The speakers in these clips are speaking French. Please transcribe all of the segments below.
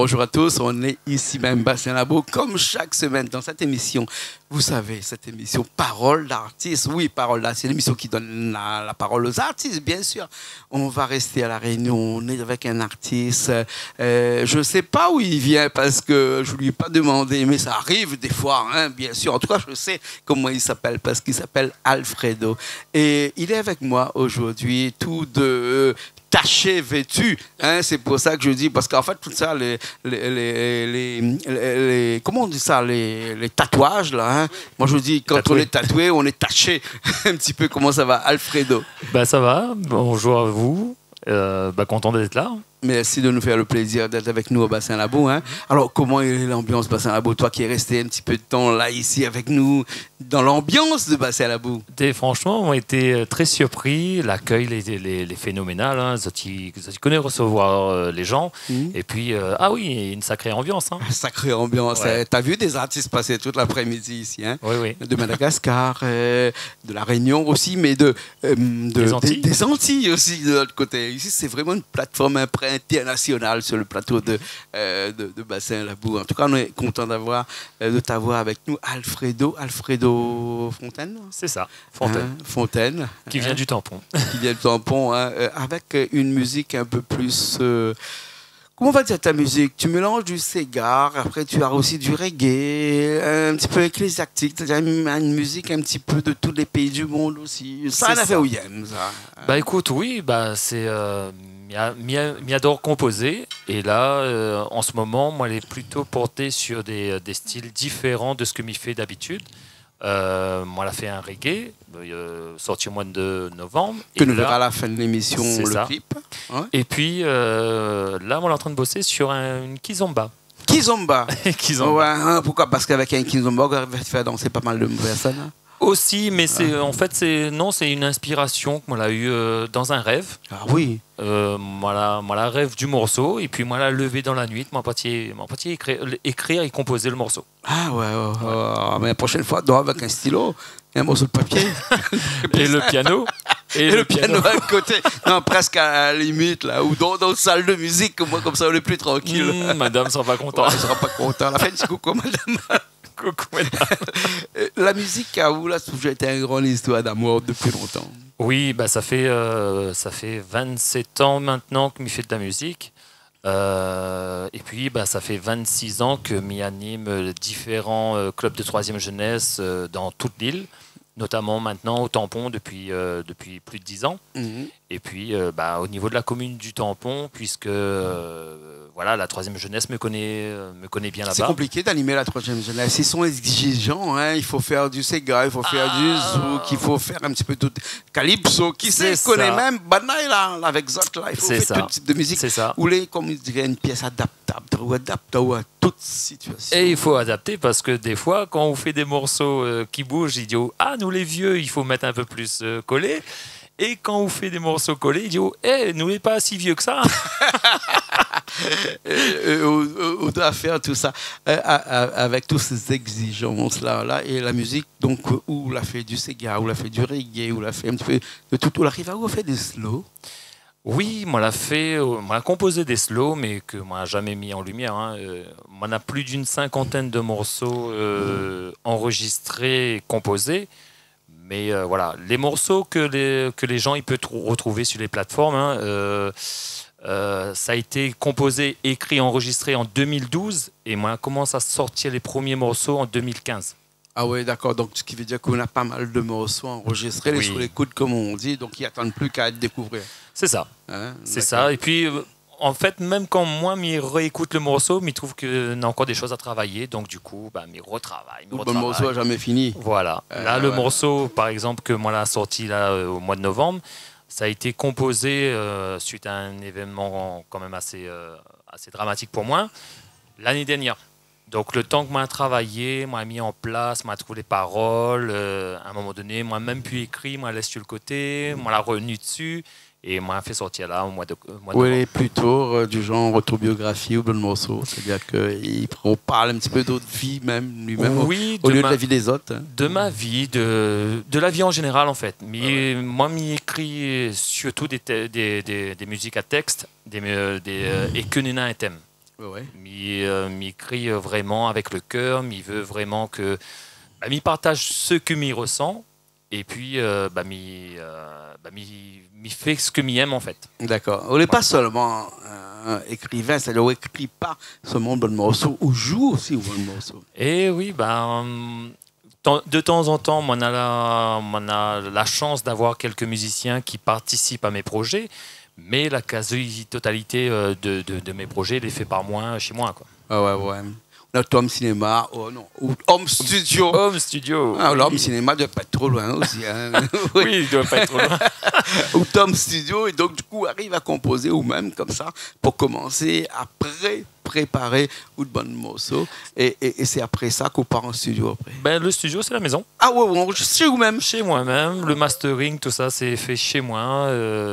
Bonjour à tous, on est ici même Bastien Labo, comme chaque semaine dans cette émission. Vous savez, cette émission Parole d'artistes, oui, Parole d'artistes, c'est l'émission qui donne la parole aux artistes, bien sûr. On va rester à La Réunion, on est avec un artiste, je ne sais pas où il vient parce que je ne lui ai pas demandé, mais ça arrive des fois, hein, bien sûr. En tout cas, je sais comment il s'appelle parce qu'il s'appelle Alfredo. Et il est avec moi aujourd'hui, tout de... taché, vêtu, hein, c'est pour ça que je dis, parce qu'en fait, tout ça, comment on dit ça, les tatouages, là, hein, moi je dis, quand on est tatoué, on est taché, un petit peu, comment ça va, Alfredo? Bah ça va, bonjour à vous, content d'être là. Merci de nous faire le plaisir d'être avec nous au Bassin Labo. Hein. Alors, comment est l'ambiance Bassin Labo? Toi qui es resté un petit peu de temps là, ici, avec nous, dans l'ambiance de Bassin Labo. Franchement, on a été très surpris. L'accueil est phénoménal. Hein. Tu connais recevoir les gens. Et puis, ah oui, une sacrée ambiance. Hein. Sacrée ambiance. Ouais. Tu as vu des artistes passer toute l'après-midi ici. Hein. Oui, oui. De Madagascar, de La Réunion aussi, mais des Antilles aussi de l'autre côté. Ici, c'est vraiment une plateforme international sur le plateau de Bassin Labo. En tout cas, on est content de t'avoir avec nous, Alfredo Fontaine. C'est ça, Fontaine. Fontaine. Qui vient du Tampon. Qui vient du Tampon, hein, avec une musique un peu plus... comment on va dire ta musique? Tu mélanges du Sega, après tu as aussi du reggae, un petit peu ecclésiastique, tu as une musique un petit peu de tous les pays du monde aussi. Ça, on a fait où ça. Bah écoute, oui, c'est... m'y adore composer et là en ce moment moi elle est plutôt portée sur des styles différents de ce que m'y fait d'habitude. Moi elle a fait un reggae sorti au mois de novembre que nous verrons à la fin de l'émission le clip, ouais. Et puis là on est en train de bosser sur une kizomba. Kizomba. Kizomba. Ouais, hein, pourquoi? Parce qu'avec un kizomba on va faire danser pas mal de personnes, hein. Aussi, mais en fait, c'est une inspiration que moi l'a eu dans un rêve. Ah oui. Moi, la rêve du morceau, et puis moi, la levé dans la nuit, mon parti écrire et composer le morceau. Ah ouais. Mais la prochaine fois, avec un stylo et un morceau de papier. Et le piano. Et le piano à côté. Non, presque à la limite, là, ou dans une salle de musique, moi, comme ça, on est plus tranquille. Madame ne sera pas contente. Elle ne sera pas contente. La fin, c'est coucou, madame. Coucou, madame. La musique à vous, là, ça a toujours été une grande histoire d'amour depuis longtemps. Oui, ça fait 27 ans maintenant que je fais de la musique. Et puis, ça fait 26 ans que m'y anime différents clubs de troisième jeunesse dans toute l'île, notamment maintenant au Tampon depuis plus de 10 ans. Et puis, au niveau de la commune du Tampon, puisque voilà, la troisième jeunesse me connaît bien là-bas. C'est compliqué d'animer la troisième jeunesse. Ils sont exigeants. Hein. Il faut faire du Sega, il faut faire du zouk, il faut faire un petit peu de calypso. Qui sait, connaît même Banaï là, avec Zot là. Il faut faire tout type de musique. C'est ça. Ou comme il dirait, une pièce adaptable à toute situation. Et il faut adapter parce que des fois, quand on fait des morceaux qui bougent, il dit nous les vieux, il faut mettre un peu plus collé. Et quand on fait des morceaux collés, il dit nous n'est pas si vieux que ça. On doit faire tout ça avec toutes ces exigences là et la musique, donc où l'a fait du Sega, où l'a fait du reggae, où l'a fait un petit peu de tout, où l'arrive à où on fait des slow. Oui, moi l'a composé des slows, mais que moi jamais mis en lumière. Hein. On a plus d'une cinquantaine de morceaux enregistrés et composés. Mais voilà, les morceaux que les gens ils peuvent retrouver sur les plateformes, hein, ça a été composé, écrit, enregistré en 2012 et moi, on commence à sortir les premiers morceaux en 2015. Ah oui, d'accord. Donc, ce qui veut dire qu'on a pas mal de morceaux enregistrés, oui. Sur les coudes, comme on dit, donc ils n'attendent plus qu'à être découverts. C'est ça. Hein, c'est ça. Et puis, en fait, même quand moi, je réécoute le morceau, je trouve qu'il y a encore des choses à travailler. Donc, du coup, je retravaille. Le morceau n'a jamais fini. Voilà. Là, le morceau, par exemple, que moi, l'a sorti là, au mois de novembre, ça a été composé suite à un événement quand même assez dramatique pour moi, l'année dernière. Donc, le temps que moi, j'ai travaillé, moi, j'ai mis en place, moi, j'ai trouvé les paroles. À un moment donné, moi, même pu écrire, moi, laisse sur le côté, moi, l'a revenu dessus. Et moi, fait sortir là au mois de oui, plutôt du genre autobiographie ou de morceau. C'est-à-dire qu'on parle un petit peu d'autre vie, même lui-même, oui, au lieu de la vie des autres. Hein. De ma vie, de la vie en général, en fait. Mais moi, m'y écris surtout des musiques à texte et que Nina un thème. Ouais. Il crie vraiment avec le cœur, il veut vraiment que il partage ce que m'y ressent et puis il fait ce que m'y aime en fait. D'accord. On n'est pas seulement écrivain, c'est-à-dire on écrit pas seulement de morceaux, on joue aussi au bon morceau. Et oui, de temps en temps, on a la chance d'avoir quelques musiciens qui participent à mes projets, mais la quasi-totalité de mes projets les fait par moi, chez moi, quoi. Ah ouais, ouais. On a Tom Cinéma, ou Home Studio. Home Studio. Ah, l'Home Cinéma doit pas être trop loin aussi. Hein. Oui, il doit pas être trop loin. Ou Tom Studio, et donc du coup arrive à composer ou même comme ça pour commencer à préparer ou de bons morceaux. Et c'est après ça qu'on part en studio après. Le studio, c'est la maison. Ah ouais, ouais, chez vous-même. Chez moi-même. Le mastering, tout ça, c'est fait chez moi.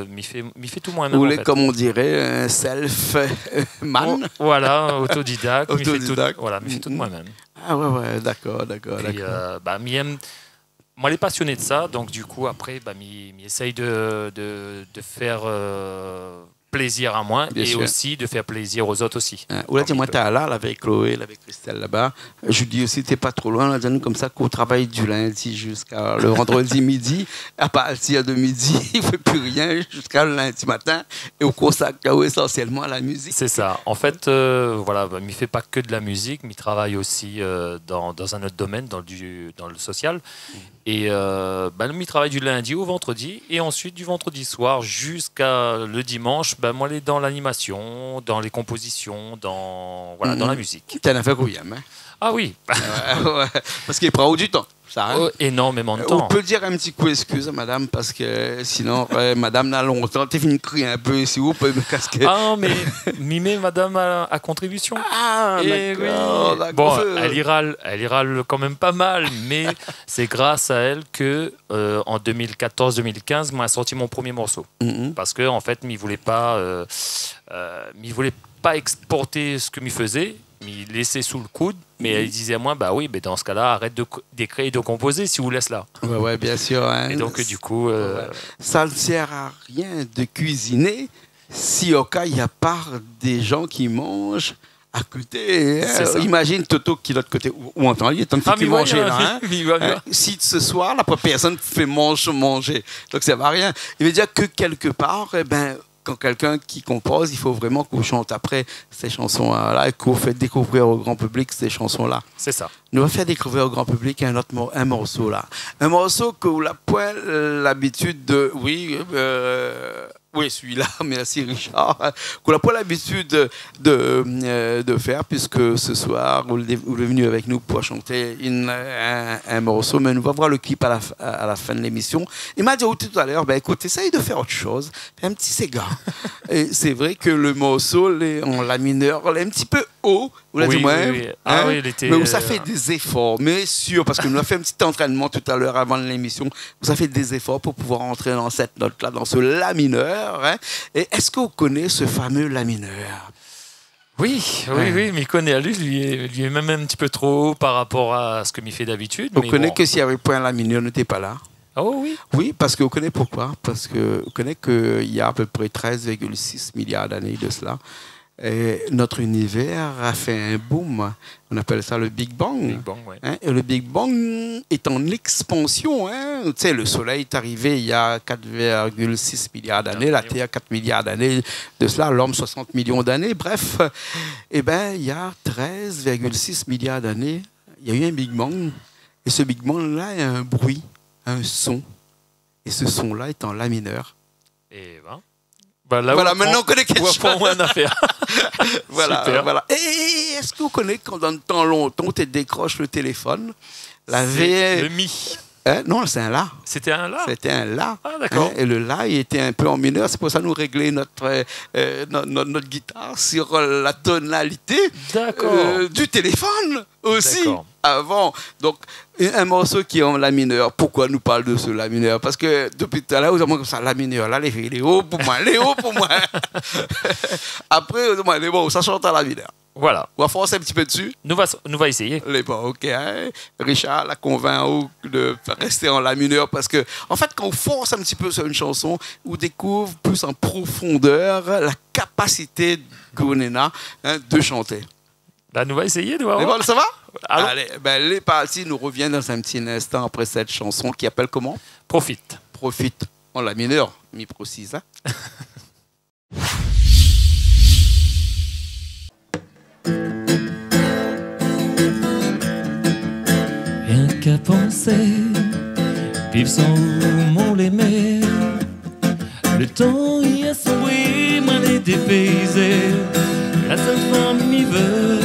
M'y fait tout moi-même. Vous voulez, comme on dirait, un self-man. Voilà, autodidacte. Autodidacte. M'y fait tout de moi-même. Ah ouais, ouais, d'accord. Moi, elle est passionné de ça, donc du coup, après, m'y essaye de faire plaisir à moi Bien et sûr. aussi de faire plaisir aux autres aussi. Ou là, dis-moi, t'es là avec Chloé, avec Christelle là-bas. Je dis aussi, t'es pas trop loin. Là, comme ça qu'on travaille du lundi jusqu'à le vendredi midi. À partir de midi, il ne fait plus rien jusqu'à le lundi matin. Et on consacre essentiellement à la musique. C'est ça. En fait, il ne fait pas que de la musique, mais il travaille aussi dans un autre domaine, dans le social. Et il travaille du lundi au vendredi, et ensuite du vendredi soir jusqu'à le dimanche, moi, elle est dans l'animation, dans les compositions, dans la musique. T'en as fait combien, hein? Ah oui. Ouais, parce qu'il prend du temps. Ça, hein? Énormément de temps. On peut dire un petit coup excuse, madame, parce que sinon, madame n'a longtemps. T'es fini de crier un peu, si vous pouvez me casquer. Ah, mais mimer madame à contribution. Ah, d'accord. Oui. Bon, elle râle quand même pas mal, mais c'est grâce à elle que en 2014-2015, moi, a sorti mon premier morceau. Parce que en fait, il voulait pas exporter ce que m'y faisait. Il laissait sous le coude, mais elle disait à moi, dans ce cas-là, arrête d'écrire et de composer si vous laisse là. Ouais, bien sûr. Hein. Et donc, du coup... Ça ne sert à rien de cuisiner si au cas, il n'y a pas des gens qui mangent à côté. Hein. Imagine Toto qui est de l'autre côté. Ou entend, il est en train de manger là. Hein. Si ce soir, la personne fait manger. Donc, ça ne va rien. Il veut dire que quelque part, quand quelqu'un qui compose, il faut vraiment qu'on chante après ces chansons-là et qu'on fait découvrir au grand public ces chansons-là. C'est ça. Nous allons faire découvrir au grand public un morceau là. Un morceau que vous n'avez l'habitude de... Oui, celui-là, merci Richard. Qu'on n'a pas l'habitude de faire, puisque ce soir, vous êtes venu avec nous pour chanter un morceau, mais nous allons voir le clip à la fin de l'émission. Il m'a dit tout à l'heure, écoute, essaye de faire autre chose, fais un petit Sega. Et c'est vrai que le morceau, en la mineur, il est un petit peu haut. Vous l'avez dit, oui. Hein? Ah, oui, il était, mais ça fait des efforts, mais sûr, parce que nous avons fait un petit entraînement tout à l'heure avant l'émission. Vous avez fait des efforts pour pouvoir entrer dans cette note-là, dans ce La mineur. Hein? Et est-ce que vous connaissez ce fameux La mineur? Oui, mais il connaît. Lui est même un petit peu trop haut par rapport à ce que m'y fait d'habitude. Vous connaissez que s'il y avait point La mineur, n'était pas là. Oh oui. Oui, parce que vous connaissez pourquoi? Parce que vous connaissez qu'il y a à peu près 13,6 milliards d'années de cela. Et notre univers a fait un boom. On appelle ça le Big Bang. Big Bang, ouais. Hein? Et le Big Bang est en expansion. Hein? Tu sais, le Soleil est arrivé il y a 4,6 milliards d'années, la Terre 4 milliards d'années de cela, l'homme 60 millions d'années. Bref, il y a 13,6 milliards d'années, il y a eu un Big Bang. Et ce Big Bang-là, il y a un bruit, un son. Et ce son-là est en La mineur. Et voilà, maintenant on connaît quelque chose. On va prendre une affaire. Voilà. Et est-ce que vous connaissez quand dans le temps longtemps, tu décroches le téléphone, le Mi. Non, c'est un La. C'était un La. C'était un La. Ah, d'accord. Et le La, il était un peu en mineur. C'est pour ça que nous régler notre guitare sur la tonalité du téléphone aussi. D'accord. Avant. Donc, un morceau qui est en La mineur. Pourquoi nous parle de ce La mineur? Parce que depuis tout à l'heure, vous avez comme ça, La mineur, là, les hauts pour moi, les hauts pour moi. Après, vous avez bon, ça chante à La mineur. Voilà. On va forcer un petit peu dessus. Nous va essayer. OK. Hein? Richard la convainc de rester en La mineur parce que, en fait, quand on force un petit peu sur une chanson, on découvre plus en profondeur la capacité Gounena de chanter. Là, nous va essayer de voir. Mais bon, ça va? Allons. Allez, ben, les parties nous revient dans un petit instant après cette chanson qui appelle comment? Profite. Profite. On la mineur, mi précise. Hein? Rien qu'à penser, vivre sans où on l'aimait. Le temps y a sombré, moi les dépaysé. La seule femme m'y veut,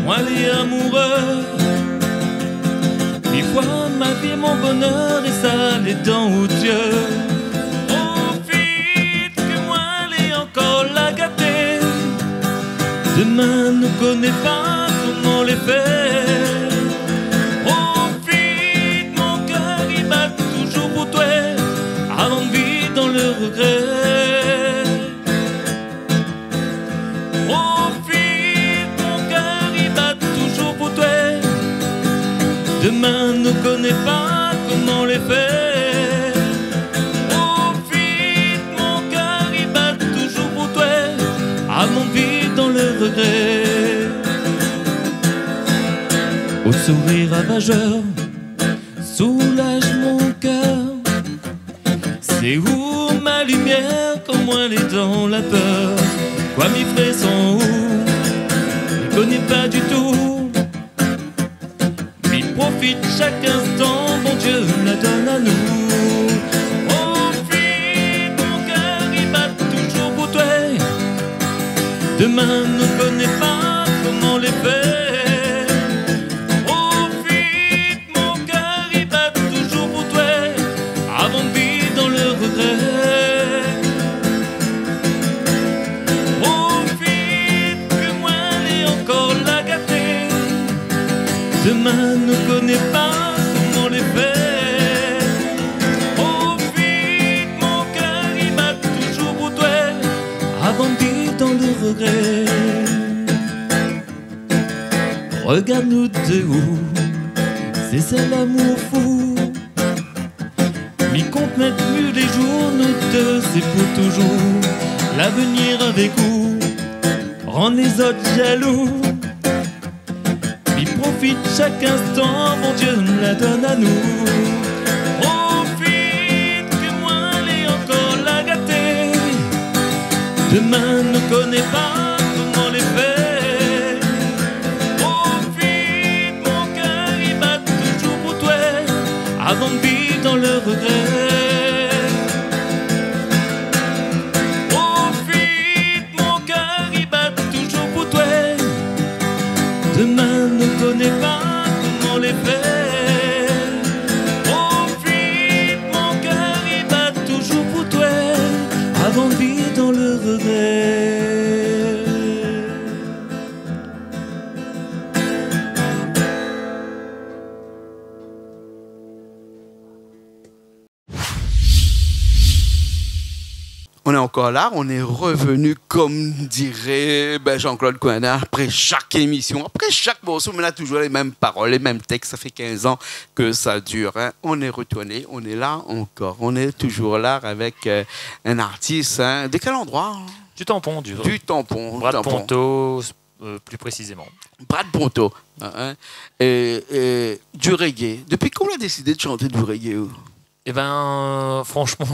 moi les amoureux. Mille fois ma vie, mon bonheur, et ça les dents aux dieux. Profite que moi les encore la gâter. Demain ne connaît pas comment les faire. Profite, mon cœur il bat toujours pour toi. Avant de vivre dans le regret. Profite, mon cœur il bat toujours pour toi. Demain ne connaît pas comment les faire. Profite, mon cœur il bat toujours pour toi. Avant de vivre dans le regret. Au sourire ravageur, soulage mon cœur. C'est où ma lumière quand moi les dans la peur. Quoi mes frères sont où? Je connais pas du tout. Mais profite chaque instant, bon Dieu la donne à nous. Profite, mon cœur il bat toujours pour toi. Demain ne connaît pas comment les faire. Profite, mon cœur il bat toujours pour toi. Avant de vivre dans le regret. Profite que moi l'ai encore la gâter. Demain ne connaît pas comment les faire. Profite, mon cœur il bat toujours pour toi. Avant de vivre dans le regret. Regarde-nous de haut, c'est ça l'amour fou. Mi compte mettre mieux les jours, nous deux c'est pour toujours. L'avenir avec vous, rend les autres jaloux. Mi profite chaque instant, mon Dieu nous la donne à nous. Profite que moi l'ai encore la gâter. Demain ne connaît pas comment les faire. Profite, mon cœur il bat toujours pour toi. Avant de vivre dans le regret. Profite, mon cœur il bat toujours pour toi. Demain ne connaît pas comment les faire. Profite, mon cœur il bat toujours pour toi. Avant de vivre dans le regret. On est encore là, on est revenu, comme dirait Jean-Claude Cohenard, après chaque émission, après chaque morceau, mais on a toujours les mêmes paroles, les mêmes textes. Ça fait 15 ans que ça dure. Hein. On est retourné, on est là encore. On est toujours là avec un artiste. Hein. De quel endroit? Du tampon, Du tampon. Brad Ponto, plus précisément. Brad Ponto. Hein. Et du reggae. Depuis quand on a décidé de chanter du reggae? Eh ben, franchement,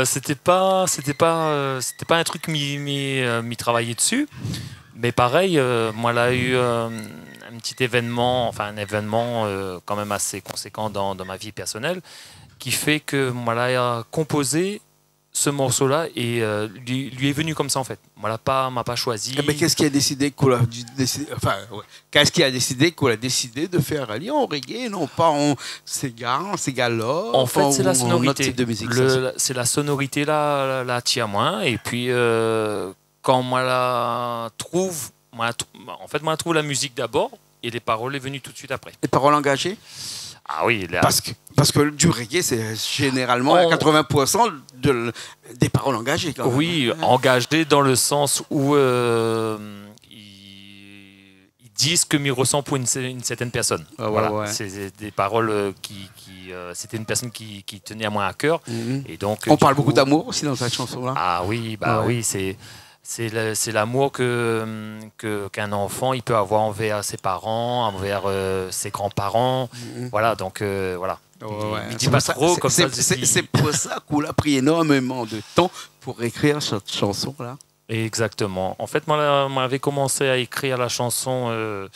c'était pas un truc m'y travailler dessus. Mais pareil, moi, là, eu un petit événement, enfin un événement quand même assez conséquent dans ma vie personnelle, qui fait que moi, là, composé ce morceau-là et lui est venu comme ça en fait. Moi, m'a pas choisi. Mais qu'est-ce qui a décidé qu'on a décidé, enfin, ouais. Qu'est-ce qui a décidé qu'on a décidé de faire un lien en reggae, non pas en Ségala. En fait, c'est la sonorité. De C'est la sonorité là tient moins. Et puis quand moi la trouve, en fait, moi trouve la musique d'abord et les paroles est venues tout de suite après. Les paroles engagées. Ah oui, parce que du reggae, c'est généralement 80% des paroles engagées. Quand même. Oui, engagées dans le sens où ils disent que m'y ressent pour une certaine personne. Ah ouais, voilà. Ouais. C'est des paroles c'était une personne qui tenait à moi à cœur. Mm-hmm. Et donc, on parle beaucoup d'amour aussi dans cette chanson-là. Ah oui, oui, c'est c'est l'amour qu'un enfant il peut avoir envers ses parents, envers ses grands-parents. Voilà, donc voilà. Il dit pas trop comme ça. C'est pour ça qu'on a pris énormément de temps pour écrire cette chanson-là. Exactement. En fait, moi, j'avais commencé à écrire la chanson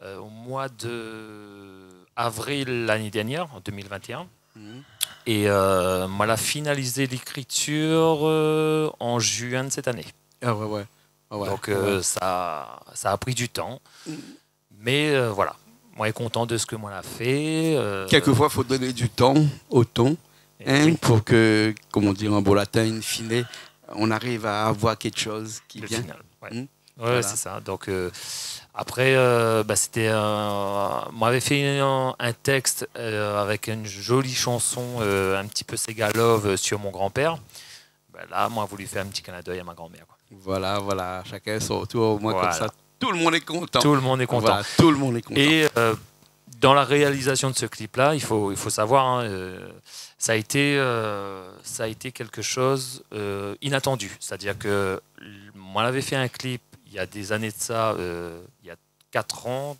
au mois d'avril l'année dernière, en 2021. Et moi, j'ai finalisé l'écriture en juin de cette année. Ah ouais. Donc ça a pris du temps. Mais voilà, moi, je suis content de ce que moi, j'ai fait. Quelquefois, il faut donner du temps au ton Oui. pour que, comme on dit en beau latin, in fine, on arrive à avoir quelque chose qui Le vient. final. Ouais, Voilà. c'est ça. Donc après, c'était moi j'avais fait un texte avec une jolie chanson un petit peu Segalove sur mon grand-père. Là, moi, j'ai voulu faire un petit clin d'œil à ma grand-mère, quoi. Voilà. Chacun son tour, au moins Voilà. comme ça. Tout le monde est content. Tout le monde est content. Voilà, tout le monde est content. Et dans la réalisation de ce clip-là, il faut savoir, hein, ça a été quelque chose inattendu. C'est-à-dire que moi, j'avais fait un clip il y a des années de ça, il y a 4 ans,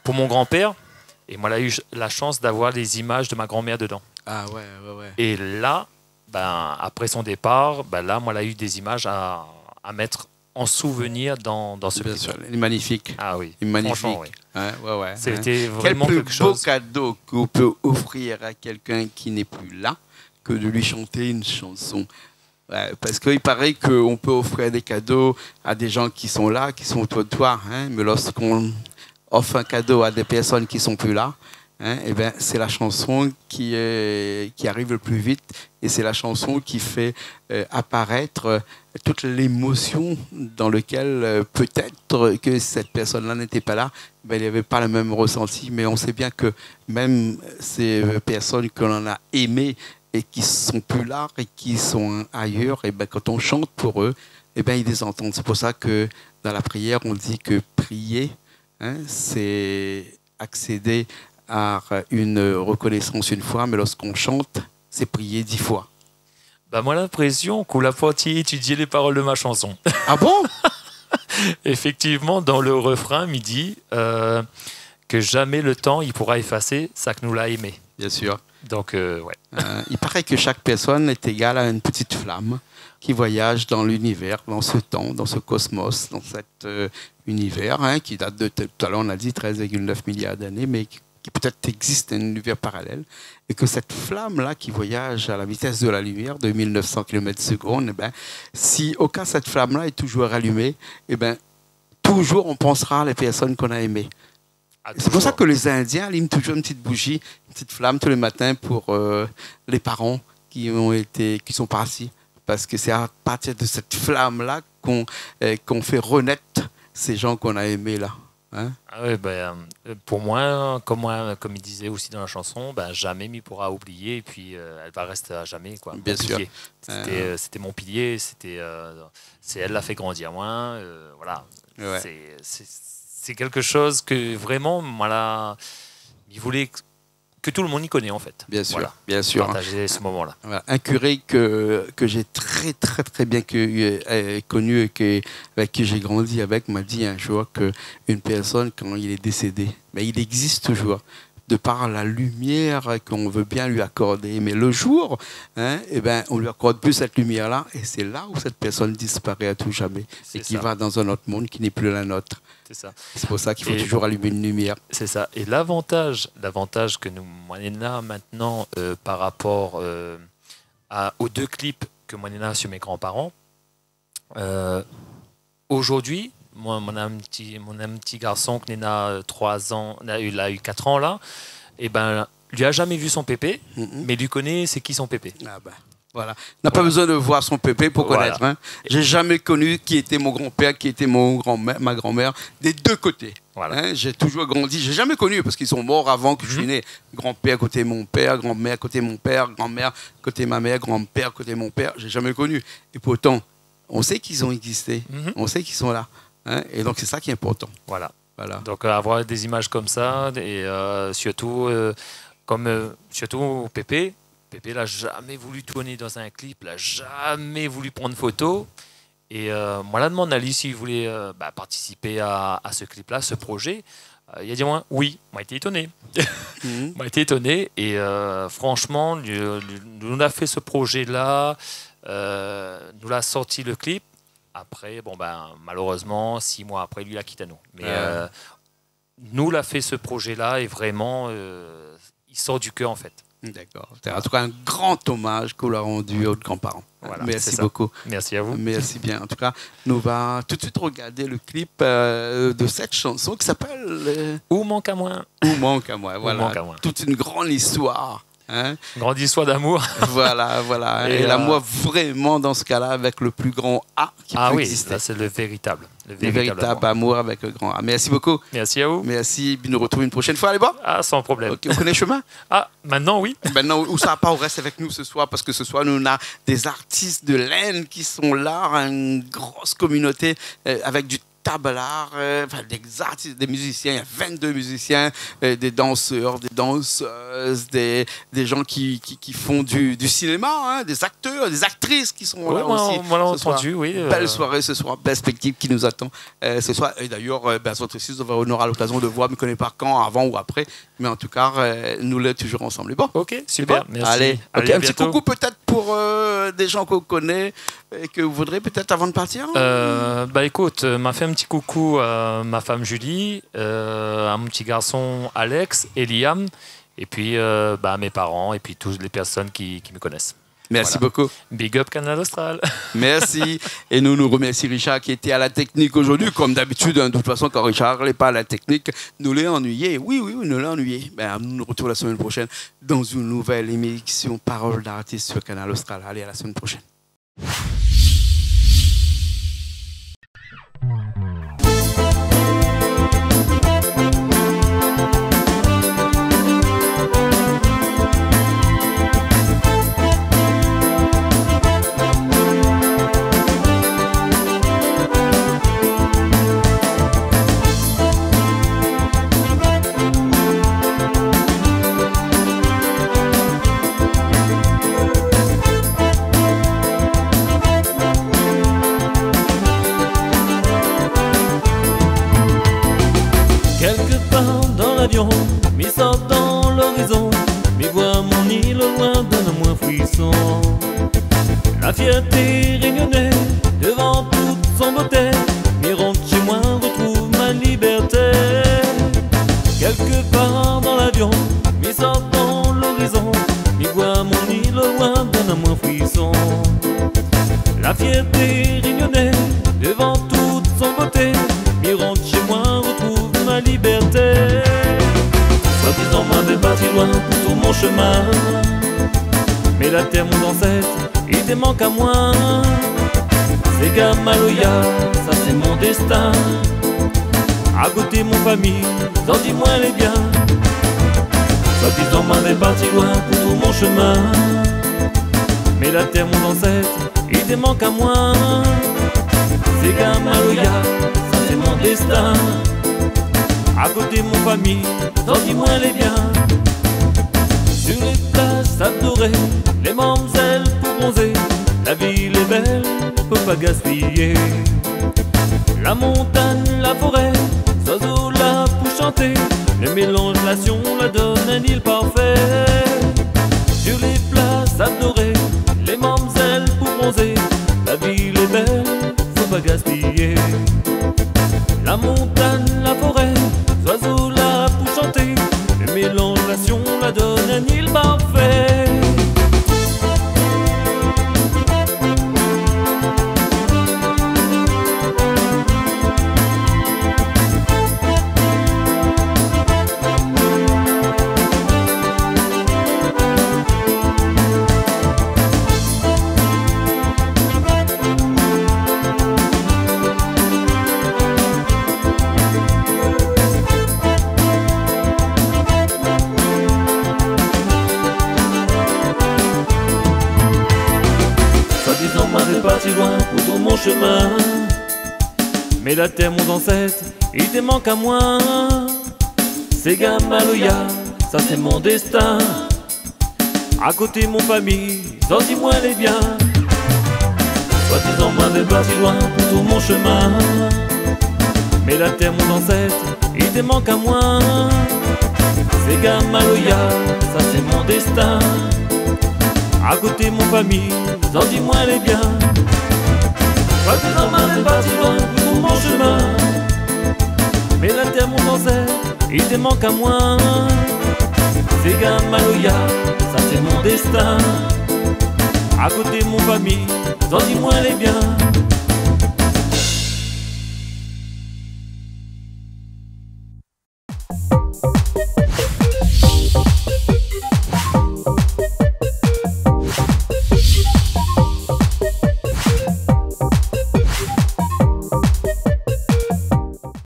pour mon grand-père. Et moi, j'ai eu la chance d'avoir les images de ma grand-mère dedans. Ah ouais. Et là, après son départ, là, moi, j'ai eu des images à mettre en souvenir dans ce clip. Bien sûr, il est magnifique. Ah oui, Il est magnifique. franchement, oui. Ouais. C'était Quel vraiment plus quelque beau chose. cadeau qu'on peut offrir à quelqu'un qui n'est plus là que de lui chanter une chanson. Ouais, parce qu'il paraît qu'on peut offrir des cadeaux à des gens qui sont là, qui sont autour de toi. Mais lorsqu'on offre un cadeau à des personnes qui sont plus là, c'est la chanson qui arrive le plus vite et c'est la chanson qui fait apparaître toute l'émotion dans laquelle peut-être que cette personne-là n'était pas là, il n'y avait pas le même ressenti, mais on sait bien que même ces personnes que l'on a aimées et qui sont plus là et qui sont ailleurs, quand on chante pour eux, ils les entendent. C'est pour ça que dans la prière, on dit que prier, c'est accéder à une reconnaissance une fois, mais lorsqu'on chante, c'est prier 10 fois. Moi, l'impression qu'on l'a pas étudié les paroles de ma chanson. Ah bon? Effectivement, dans le refrain, il dit que jamais le temps il pourra effacer ça que nous l'a aimé. Bien sûr. Donc, ouais. Il paraît que chaque personne est égale à une petite flamme qui voyage dans l'univers, dans ce temps, dans ce cosmos, dans cet univers qui date de, tout à l'heure on a dit 13,9 milliards d'années, mais qui peut-être existe un univers parallèle, et que cette flamme-là qui voyage à la vitesse de la lumière, de 1900 km/s, si au cas cette flamme-là est toujours allumée, toujours on pensera à les personnes qu'on a aimées. C'est pour ça que les Indiens allument toujours une petite bougie, une petite flamme tous les matins pour les parents qui sont partis. Parce que c'est à partir de cette flamme-là qu'on fait renaître ces gens qu'on a aimés là. Ah oui, pour moi, comme il disait aussi dans la chanson, jamais m'y pourra oublier et puis elle va rester à jamais, quoi. Bien sûr. C'était mon pilier, c'est elle l'a fait grandir moi, voilà. Ouais. C'est quelque chose que vraiment, voilà, il voulait que tout le monde y connaît en fait. Bien sûr, voilà. Bien sûr. Partager ce moment-là. Voilà. Un curé que j'ai très très très bien connu et avec qui j'ai grandi avec m'a dit un jour qu'une personne, quand il est décédé, il existe toujours de par la lumière qu'on veut bien lui accorder. Mais le jour, on lui accorde plus cette lumière-là et c'est là où cette personne disparaît à tout jamais et qui va dans un autre monde qui n'est plus la nôtre. C'est ça. C'est pour ça qu'il faut toujours allumer une lumière. C'est ça. Et l'avantage que nous on a maintenant par rapport aux 2 clips que moi on a sur mes grands-parents, aujourd'hui, moi, mon petit garçon qui a 3 ans, il a eu 4 ans là, lui a jamais vu son pépé, mais lui connaît c'est qui son pépé. Voilà. On n'a pas besoin de voir son pépé pour connaître. J'ai jamais connu qui était mon grand-père, qui était ma grand-mère, des 2 côtés. Voilà. J'ai toujours grandi. J'ai jamais connu parce qu'ils sont morts avant que je suis né. Grand-père côté mon père, grand-mère côté mon père, grand-mère côté ma mère, grand-père côté mon père. J'ai jamais connu. Et pourtant, on sait qu'ils ont existé. On sait qu'ils sont là. Et donc c'est ça qui est important. Voilà. Donc avoir des images comme ça et surtout surtout Pépé. Pépé n'a jamais voulu tourner dans un clip, n'a jamais voulu prendre photo. Et moi, là, demande Ali s'il voulait participer à ce clip-là, ce projet. Il a dit moi, oui. Moi, été étonné. Moi, été étonné. Et franchement, nous a fait ce projet-là, nous l'a sorti le clip. Après, malheureusement, 6 mois après, lui, il a quitté nous. Mais nous l'a fait ce projet-là et vraiment, il sort du cœur en fait. D'accord. En tout cas, un grand hommage qu'on a rendu aux grands-parents. Voilà, merci beaucoup. Merci à vous. Merci bien. En tout cas, nous va tout de suite regarder le clip de cette chanson qui s'appelle Où manque à moi. Où manque à moi. Voilà. Manque à moi. Toute une grande histoire. Hein? Grande histoire d'amour. Voilà. Et l'amour vraiment dans ce cas-là avec le plus grand A qui peut exister. Là c'est le véritable. Le véritable amour avec le grand A. Merci beaucoup. Merci à vous. Merci. Nous retrouvons une prochaine fois. Allez, bon. Sans problème. Okay, vous connaissez le chemin? Maintenant, oui. Maintenant, où ça va pas, on reste avec nous ce soir parce que ce soir, nous on a des artistes de l'Aisne qui sont là, une grosse communauté avec du tablard, des artistes, des musiciens, il y a 22 musiciens, des danseurs, des danseuses, des gens qui font du cinéma, hein, des acteurs, des actrices qui sont là aussi. On l'a entendu, oui. Belle soirée ce soir, belle spectacle qui nous attend ce soir. Et d'ailleurs, on aura l'occasion de voir, je ne connais pas quand, avant ou après, mais en tout cas, nous l'êtes toujours ensemble. Bon, ok, super, bon, merci. Allez, okay, un petit bientôt. coucou peut-être pour des gens qu'on connaît et que vous voudrez peut-être avant de partir. Écoute, m'a fait un petit coucou à ma femme Julie, à mon petit garçon Alex et Liam, et puis à mes parents et puis toutes les personnes qui me connaissent. Merci beaucoup. Big up Canal Austral. Merci. Et nous remercions Richard qui était à la technique aujourd'hui. Comme d'habitude, hein, de toute façon, quand Richard n'est pas à la technique, nous l'avons ennuyé. Oui, nous l'avons ennuyé. Nous nous retrouvons la semaine prochaine dans une nouvelle émission Parole d'artiste sur Canal Austral. Allez, à la semaine prochaine. Mes sorts dans l'horizon, mes voix mon île au loin donne-moi un frisson. La fierté réunionnais devant toute son beauté, mais rentre chez moi, retrouve ma liberté. Quelque part dans l'avion, mes sorts dans l'horizon, mes voix mon île au loin donne-moi un frisson. La fierté réunionnais devant toute son beauté, mais rentre chez moi, retrouve ma liberté. Soi-disant m'avait bâti loin pour tout mon chemin, mais la terre mon ancêtre, il te manque à moi. C'est Gamaloya, ça c'est mon destin. À côté mon famille, t'en dis-moi les biens. Soi-disant m'avait bâti loin pour tout mon chemin, mais la terre mon ancêtre, il te manque à moi. C'est Gamaloya, ça c'est mon destin. À côté mon famille, t'en dis-moi les biens. Sur les places adorées, les mamzelles pour bronzer, la ville est belle, peut pas gaspiller. La montagne, la forêt, oiseaux là pour chanter, le mélange, l'action, la donne un île parfait. Sur les places adorées, les mamzelles pour bronzer, la ville est belle, faut pas gaspiller. La montagne, la forêt, oiseaux là pour chanter, le mélange, l'action, la donne un île parfait. Parti loin pour tout mon chemin, mais la terre mon ancêtre, il te manque à moi. C'est Gamaloya, ça c'est mon destin. À côté mon famille, t'en dis-moi les biens. Soi-disant moi vais partir loin pour tout mon chemin. Mais la terre, mon ancêtre, il te manque à moi. C'est Gamaloya, ça c'est mon destin. À côté mon famille, en dis-moi les biens. Soi-disant moi vais partir loin pour tout mon chemin. Mais la terre, mon ancêtre, il te manque à moi. C'est Gamaloya, ça c'est mon destin. À côté mon famille, en dis-moi les biens.